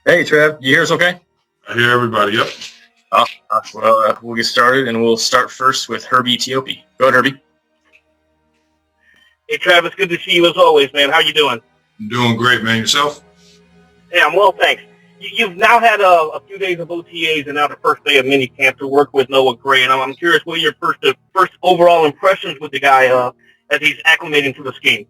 Hey, Trev, you hear us okay? I hear everybody. Yep. We'll get started, and we'll start first with Herbie Etiopi. Go ahead, Herbie. Hey, Travis, good to see you as always, man. How you doing? I'm doing great, man. Yourself? Yeah, I'm well, thanks. You've now had a few days of OTAs and now the first day of minicamp to work with Noah Gray, and I'm curious what are your first overall impressions with the guy as he's acclimating to the scheme.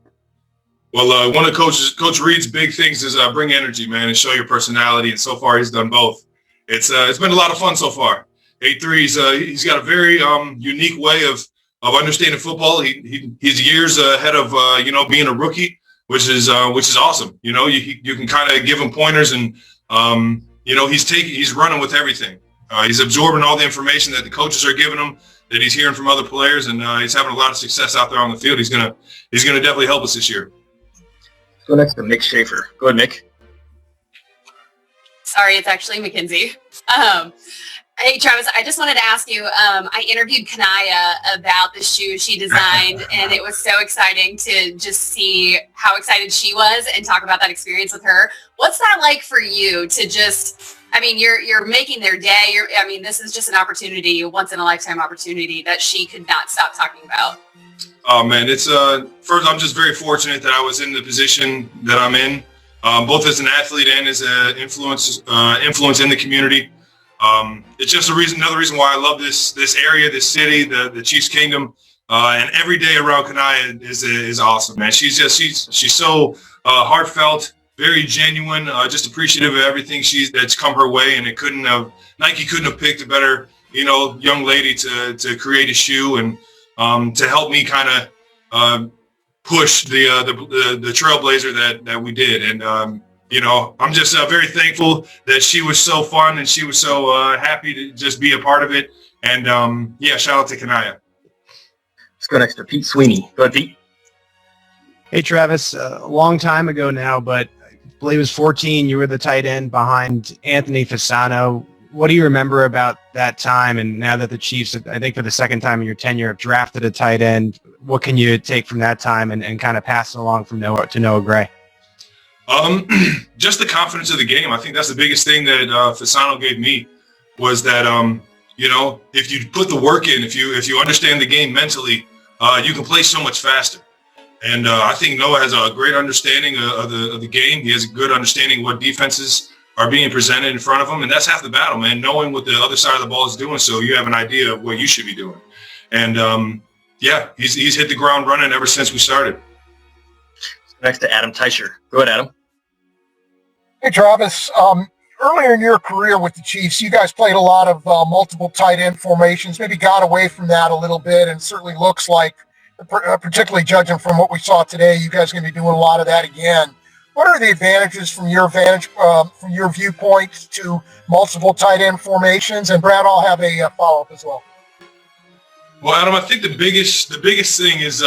Well, one of Coach Reed's big things is bring energy, man, and show your personality. And so far, he's done both. It's been a lot of fun so far. 8-3, he's got a very unique way of understanding football. He's years ahead of being a rookie, which is awesome. You can kind of give him pointers, and he's running with everything. He's absorbing all the information that the coaches are giving him, that he's hearing from other players, and he's having a lot of success out there on the field. He's gonna definitely help us this year. Go next to Mick Schaefer. Go ahead, Mick. Sorry, it's actually Mackenzie. Hey, Travis, I just wanted to ask you, I interviewed Kanaya about the shoe she designed, and it was so exciting to just see how excited she was and talk about that experience with her. What's that like for you to you're making their day. This is just an opportunity, a once-in-a-lifetime opportunity that she could not stop talking about. Oh, man, it's first, I'm just very fortunate that I was in the position that I'm in, both as an athlete and as an influence in the community. It's just another reason why I love this area, this city, the Chiefs Kingdom, and every day around Kanaya is awesome, man. She's so heartfelt, very genuine, just appreciative of everything that's come her way, and Nike couldn't have picked a better young lady to create a shoe and to help me kind of push the trailblazer that we did. And I'm just very thankful that she was so fun and she was so happy to just be a part of it. And shout out to Kanaya. Let's go next to Pete Sweeney. Go ahead, Pete. Hey, Travis, a long time ago now, but I believe it was 14. You were the tight end behind Anthony Fasano. What do you remember about that time? And now that the Chiefs, I think for the second time in your tenure, have drafted a tight end, what can you take from that time and kind of pass it along from Noah to Noah Gray? Just the confidence of the game. I think that's the biggest thing that Fasano gave me was that, if you put the work in, if you understand the game mentally, you can play so much faster. And I think Noah has a great understanding of the game. He has a good understanding of what defenses are being presented in front of him. And that's half the battle, man, knowing what the other side of the ball is doing so you have an idea of what you should be doing. And, he's hit the ground running ever since we started. Next to Adam Teicher. Go ahead, Adam. Hey, Travis. Earlier in your career with the Chiefs, you guys played a lot of multiple tight end formations, maybe got away from that a little bit, and certainly looks like, particularly judging from what we saw today, you guys are going to be doing a lot of that again. What are the advantages from your viewpoint to multiple tight end formations? And Brad, I'll have a follow-up as well. Well, Adam, I think the biggest thing is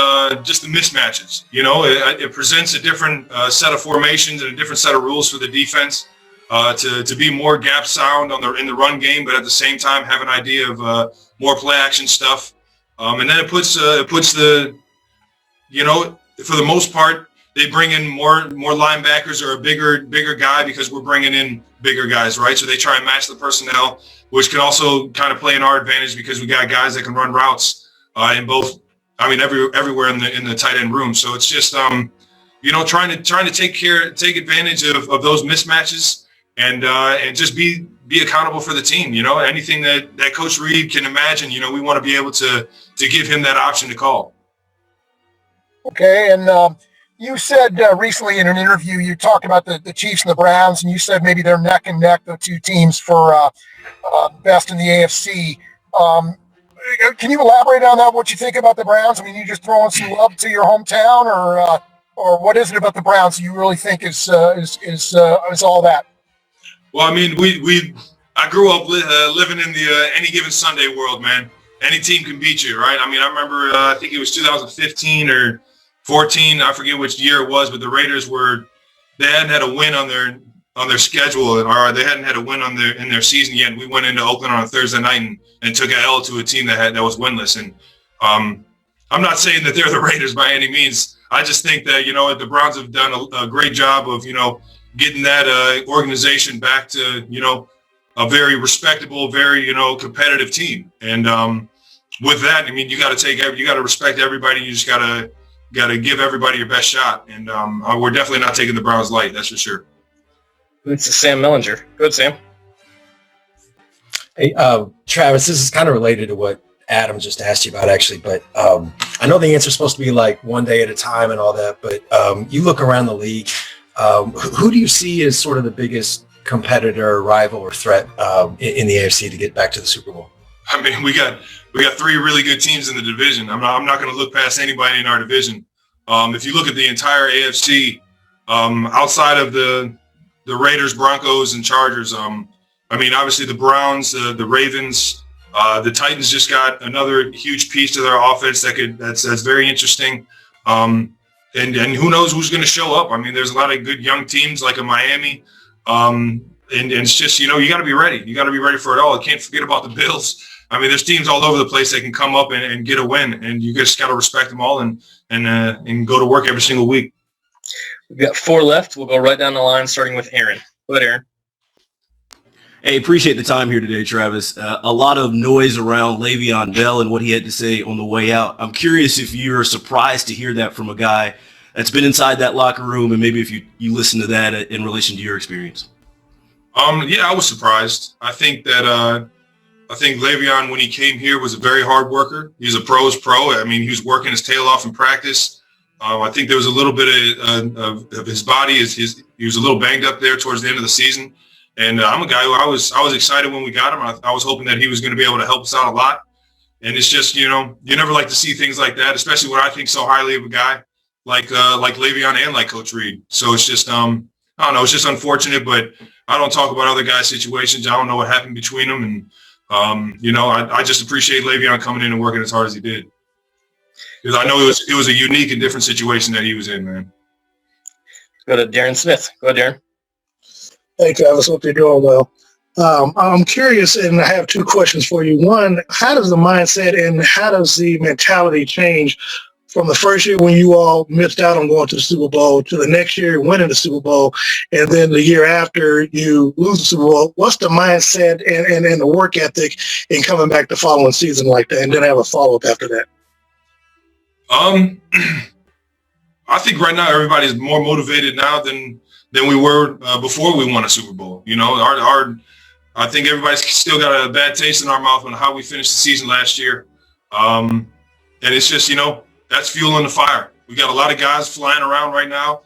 just the mismatches. It presents a different set of formations and a different set of rules for the defense to be more gap sound in the run game, but at the same time have an idea of more play action stuff. And then it puts the for the most part, they bring in more linebackers or a bigger guy because we're bringing in bigger guys, right? So they try and match the personnel, which can also kind of play in our advantage because we got guys that can run routes in both. Everywhere in the tight end room. So it's just trying to take advantage of those mismatches and just be accountable for the team. Anything that Coach Reed can imagine. We want to be able to give him that option to call. Okay, and you said recently in an interview, you talked about the Chiefs and the Browns, and you said maybe they're neck and neck, the two teams for best in the AFC. Can you elaborate on that? What you think about the Browns? You just throwing some love to your hometown, or what is it about the Browns you really think is all that? Well, I grew up living in the any given Sunday world, man. Any team can beat you, right? I remember I think it was 2015 or 14, I forget which year it was, but the Raiders they hadn't had a win on their schedule, or they hadn't had a win in their season yet. We went into Oakland on a Thursday night and took an L to a team that was winless. And I'm not saying that they're the Raiders by any means. I just think that the Browns have done a great job of getting that organization back to, a very respectable, very, competitive team. And with that, I mean, you got to respect everybody. You just got to give everybody your best shot. And we're definitely not taking the Browns light. That's for sure. It's Sam Mellinger. Go ahead, Sam. Hey, Travis, this is kind of related to what Adam just asked you about, actually, but I know the answer is supposed to be like one day at a time and all that, but you look around the league, who do you see as sort of the biggest competitor, rival, or threat in the AFC to get back to the Super Bowl? I mean, we got three really good teams in the division. I'm not going to look past anybody in our division. If you look at the entire AFC, outside of the Raiders, Broncos, and Chargers, I mean, obviously the Browns, the Ravens, the Titans just got another huge piece to their offense that's very interesting. And who knows who's going to show up? I mean, there's a lot of good young teams like a Miami. And it's just, you got to be ready. You got to be ready for it all. I can't forget about the Bills. I mean, there's teams all over the place that can come up and get a win, and you just got to respect them all and go to work every single week. We've got 4 left. We'll go right down the line, starting with Aaron. Go ahead, Aaron. Hey, appreciate the time here today, Travis. A lot of noise around Le'Veon Bell and what he had to say on the way out. I'm curious if you're surprised to hear that from a guy that's been inside that locker room, and maybe if you listen to that in relation to your experience. Yeah, I was surprised. I think Le'Veon, when he came here, was a very hard worker. He's a pro's pro. I mean, he was working his tail off in practice. I think there was a little bit of his body. He was a little banged up there towards the end of the season. And I'm a guy who I was excited when we got him. I was hoping that he was going to be able to help us out a lot. And it's just, you never like to see things like that, especially when I think so highly of a guy like Le'Veon and like Coach Reed. So it's just, I don't know, it's just unfortunate, but I don't talk about other guys' situations. I don't know what happened between them. And, I just appreciate Le'Veon coming in and working as hard as he did. Because I know it was a unique and different situation that he was in, man. Go to Darren Smith. Go ahead, Darren. Hey, Travis, hope you're doing well. I'm curious, and I have 2 questions for you. One, how does the mindset and how does the mentality change from the first year when you all missed out on going to the Super Bowl to the next year winning the Super Bowl, and then the year after you lose the Super Bowl? What's the mindset and the work ethic in coming back the following season like that? And then I have a follow-up after that. I think right now everybody's more motivated now than we were before we won a Super Bowl. I think everybody's still got a bad taste in our mouth on how we finished the season last year. And it's just, that's fueling the fire. We got a lot of guys flying around right now,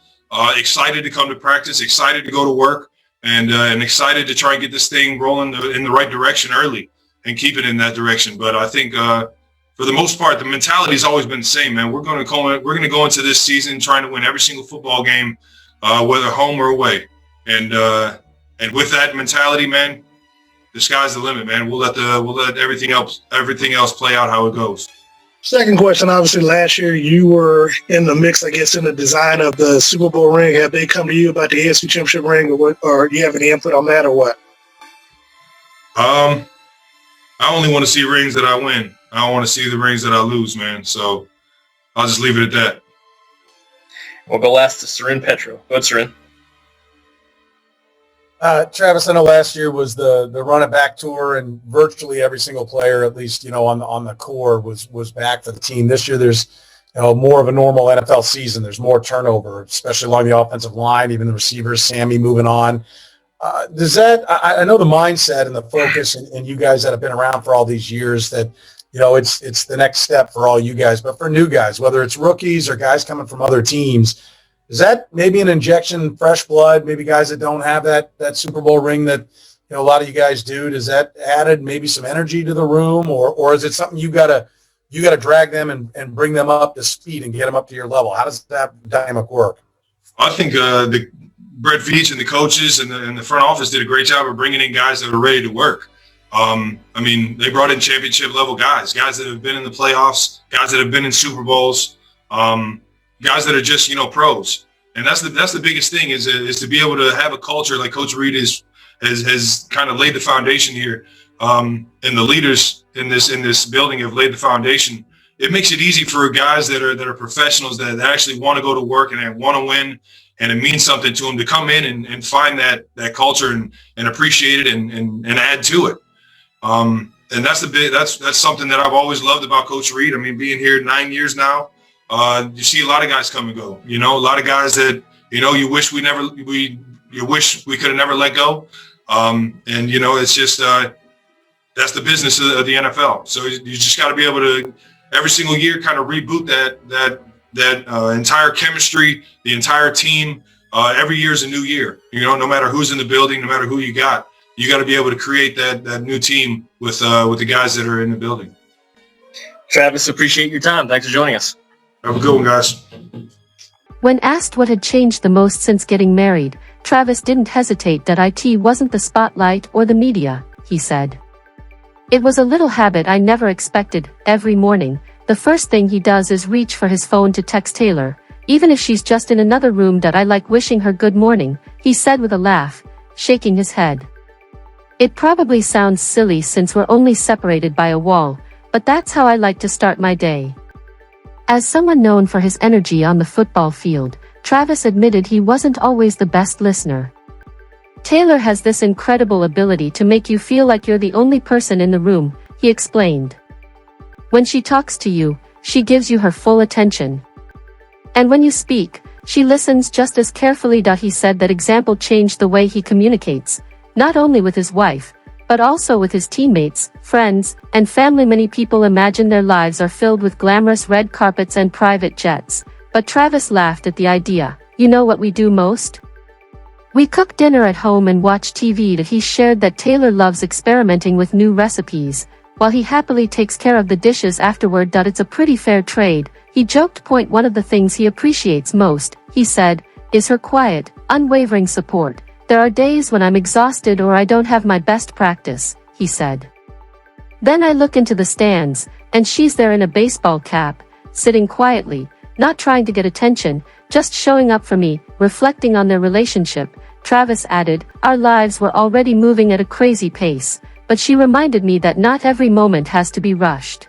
excited to come to practice, excited to go to work, and excited to try and get this thing rolling in the right direction early and keep it in that direction. But I think for the most part, the mentality has always been the same, man. We're going to go into this season trying to win every single football game, whether home or away. And with that mentality, man, the sky's the limit, man. We'll let everything else play out how it goes. Second question, obviously last year you were in the mix, I guess, in the design of the Super Bowl ring. Have they come to you about the AFC Championship ring, or do you have any input on that, or what? I only want to see rings that I win. I don't want to see the rings that I lose, man. So I'll just leave it at that. We'll go last to Sarin Petro. Go ahead, Sarin. Travis, I know last year was the run it back tour, and virtually every single player, at least on the core, was back for the team. This year, there's more of a normal NFL season. There's more turnover, especially along the offensive line, even the receivers. Sammy moving on. Does that? I know the mindset and the focus, and you guys that have been around for all these years, that it's the next step for all you guys. But for new guys, whether it's rookies or guys coming from other teams, is that maybe an injection, fresh blood, maybe guys that don't have that Super Bowl ring that a lot of you guys do? Does that added maybe some energy to the room, or is it something you gotta drag them and bring them up to speed and get them up to your level? How does that dynamic work? I think the Brett Veach and the coaches and the front office did a great job of bringing in guys that are ready to work. I mean, they brought in championship level guys that have been in the playoffs, guys that have been in Super Bowls, guys that are just, pros. And that's the biggest thing is to be able to have a culture like Coach Reed has kind of laid the foundation here. And the leaders in this building have laid the foundation. It makes it easy for guys that are professionals that actually want to go to work and want to win And it means something to them to come in and find that culture and appreciate it and add to it. And that's something that I've always loved about Coach Reed. I mean, being here 9 years now, you see a lot of guys come and go. You know, a lot of guys that you wish we could have never let go. And it's just that's the business of the NFL. So you just got to be able to every single year kind of reboot that entire chemistry, the entire team. Every year is a new year. No matter who's in the building, no matter who you got to be able to create that new team with the guys that are in the building. Travis, appreciate your time. Thanks for joining us. Have a good one, guys. When asked what had changed the most since getting married, Travis didn't hesitate that it wasn't the spotlight or the media, he said. It was a little habit I never expected. Every morning, the first thing he does is reach for his phone to text Taylor, even if she's just in another room. That I like wishing her good morning, he said with a laugh, shaking his head. It probably sounds silly since we're only separated by a wall, but that's how I like to start my day. As someone known for his energy on the football field, Travis admitted he wasn't always the best listener. Taylor has this incredible ability to make you feel like you're the only person in the room, he explained. When she talks to you, she gives you her full attention. And when you speak, she listens just as carefully. He said that example changed the way he communicates, not only with his wife, but also with his teammates, friends, and family. Many people imagine their lives are filled with glamorous red carpets and private jets, but Travis laughed at the idea. You know what we do most? We cook dinner at home and watch TV. He shared that Taylor loves experimenting with new recipes, while he happily takes care of the dishes afterward. It's a pretty fair trade, he joked. One of the things he appreciates most, he said, is her quiet, unwavering support. There are days when I'm exhausted or I don't have my best practice, he said. Then I look into the stands, and she's there in a baseball cap, sitting quietly, not trying to get attention, just showing up for me. Reflecting on their relationship, Travis added, our lives were already moving at a crazy pace, but she reminded me that not every moment has to be rushed.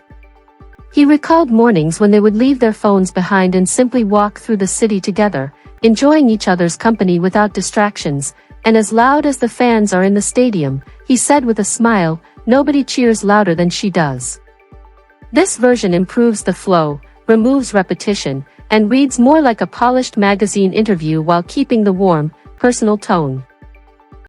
He recalled mornings when they would leave their phones behind and simply walk through the city together, enjoying each other's company without distractions. And as loud as the fans are in the stadium, he said with a smile, nobody cheers louder than she does. This version improves the flow, removes repetition, and reads more like a polished magazine interview while keeping the warm, personal tone.